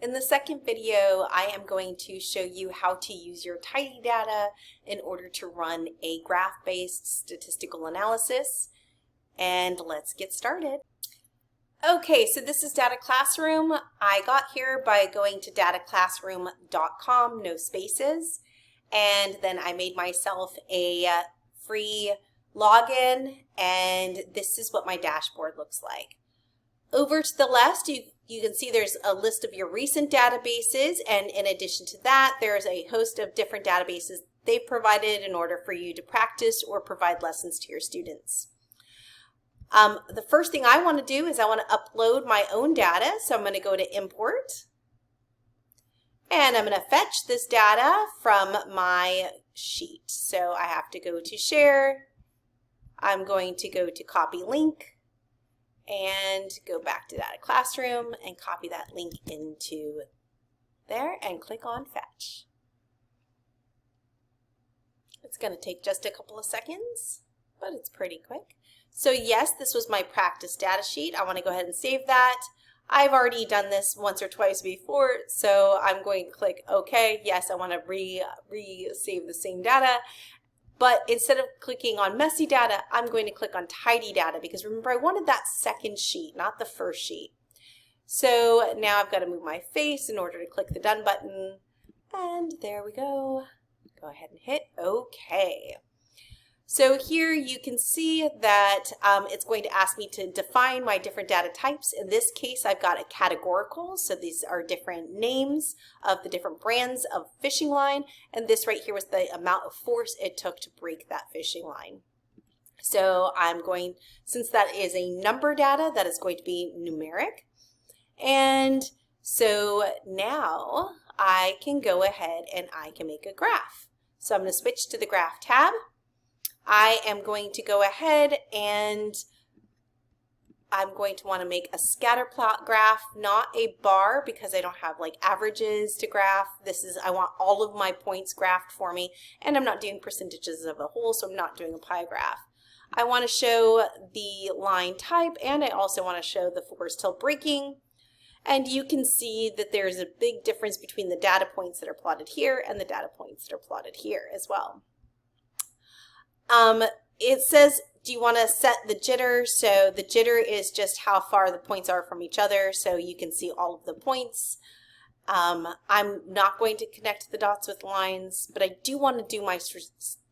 In the second video, I am going to show you how to use your tidy data in order to run a graph-based statistical analysis. And let's get started. Okay, so this is DataClassroom. I got here by going to dataclassroom.com, no spaces, and then I made myself a free login, and this is what my dashboard looks like. Over to the left, you can see there's a list of your recent databases, and in addition to that, there's a host of different databases they've provided in order for you to practice or provide lessons to your students. The first thing I want to do is I want to upload my own data, so I'm going to go to Import, and I'm going to fetch this data from my sheet. So I have to go to Share, I'm going to go to Copy Link, and go back to DataClassroom and copy that link into there and click on Fetch. It's going to take just a couple of seconds, but it's pretty quick. So yes, this was my practice data sheet. I want to go ahead and save that. I've already done this once or twice before, so I'm going to click OK. Yes, I want to re-save the same data. But instead of clicking on messy data, I'm going to click on tidy data because remember I wanted that second sheet, not the first sheet. So now I've got to move my face in order to click the done button. And there we go. Go ahead and hit OK. So here you can see that it's going to ask me to define my different data types. In this case, I've got a categorical. So these are different names of the different brands of fishing line. And this right here was the amount of force it took to break that fishing line. So I'm going, since that is a number data, that is going to be numeric. And so now I can go ahead and I can make a graph. So I'm going to switch to the Graph tab. I am going to go ahead and I'm going to want to make a scatter plot graph, not a bar because I don't have like averages to graph. This is, I want all of my points graphed for me, and I'm not doing percentages of a whole, so I'm not doing a pie graph. I want to show the line type, and I also want to show the force till breaking. And you can see that there's a big difference between the data points that are plotted here and the data points that are plotted here as well. It says, do you want to set the jitter? So the jitter is just how far the points are from each other, so you can see all of the points. I'm not going to connect the dots with lines, but I do want to do my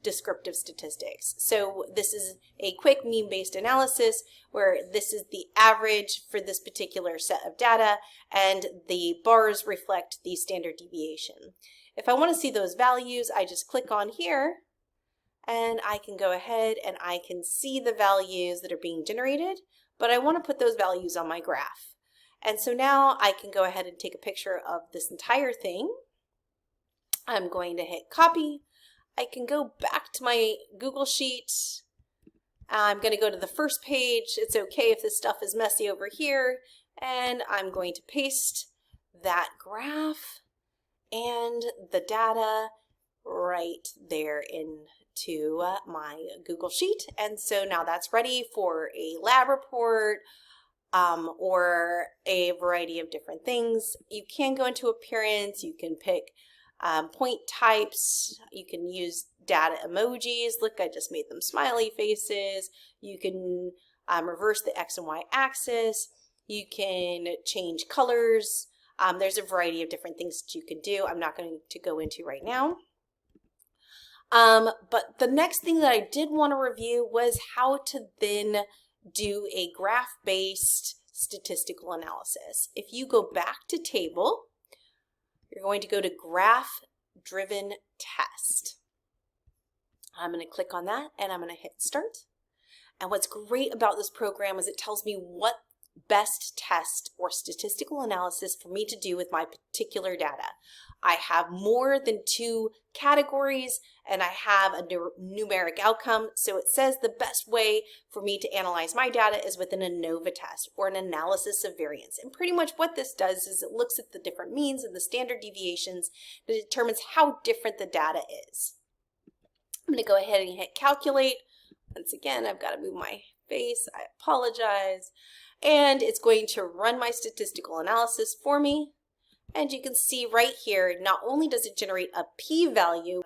descriptive statistics. So this is a quick mean-based analysis where this is the average for this particular set of data, and the bars reflect the standard deviation. If I want to see those values, I just click on here, and I can go ahead and I can see the values that are being generated, but I want to put those values on my graph. And so now I can go ahead and take a picture of this entire thing. I'm going to hit copy. I can go back to my Google Sheet. I'm going to go to the first page. It's okay if this stuff is messy over here. And I'm going to paste that graph and the data right there into my Google Sheet. And so now that's ready for a lab report or a variety of different things. You can go into appearance, you can pick point types, you can use data emojis. Look, I just made them smiley faces. You can reverse the X and Y axis. You can change colors. There's a variety of different things that you can do. I'm not going to go into right now. But the next thing that I did want to review was how to then do a graph-based statistical analysis. If you go back to table, you're going to go to graph-driven test. I'm going to click on that and I'm going to hit start. And what's great about this program is it tells me what best test or statistical analysis for me to do with my particular data. I have more than 2 categories and I have a numeric outcome. So it says the best way for me to analyze my data is with an ANOVA test or an analysis of variance. And pretty much what this does is it looks at the different means and the standard deviations that determines how different the data is. I'm going to go ahead and hit calculate. Once again, I've got to move my face. I apologize. And it's going to run my statistical analysis for me. And you can see right here, not only does it generate a p-value,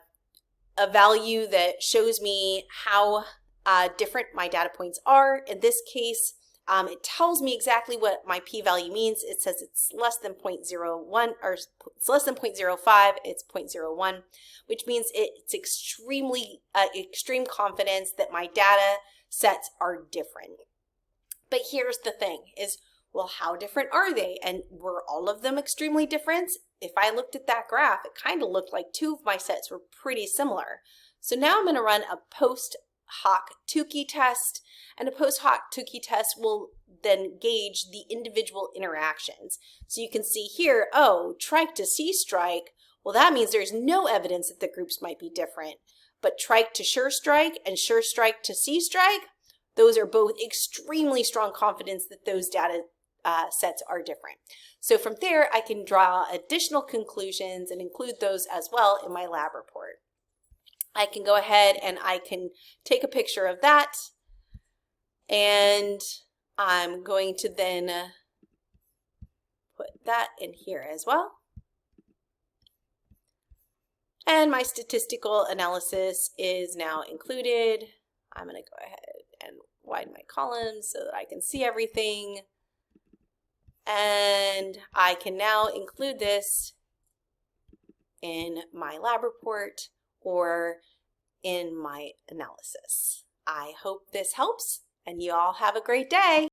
a value that shows me how different my data points are. In this case, it tells me exactly what my p-value means. It says it's less than 0.01, or it's less than 0.05, it's 0.01, which means it's extreme confidence that my data sets are different. But here's the thing is, well, how different are they? And were all of them extremely different? If I looked at that graph, it kind of looked like two of my sets were pretty similar. So now I'm going to run a post hoc Tukey test, and a post hoc Tukey test will then gauge the individual interactions. So you can see here, oh, trike to C strike, well, that means there's no evidence that the groups might be different. But trike to sure strike and sure strike to C strike, those are both extremely strong confidence that those data sets are different. So from there, I can draw additional conclusions and include those as well in my lab report. I can go ahead and I can take a picture of that, and I'm going to then put that in here as well. And my statistical analysis is now included. I'm going to go ahead and widen my columns so that I can see everything. And I can now include this in my lab report or in my analysis. I hope this helps, and you all have a great day.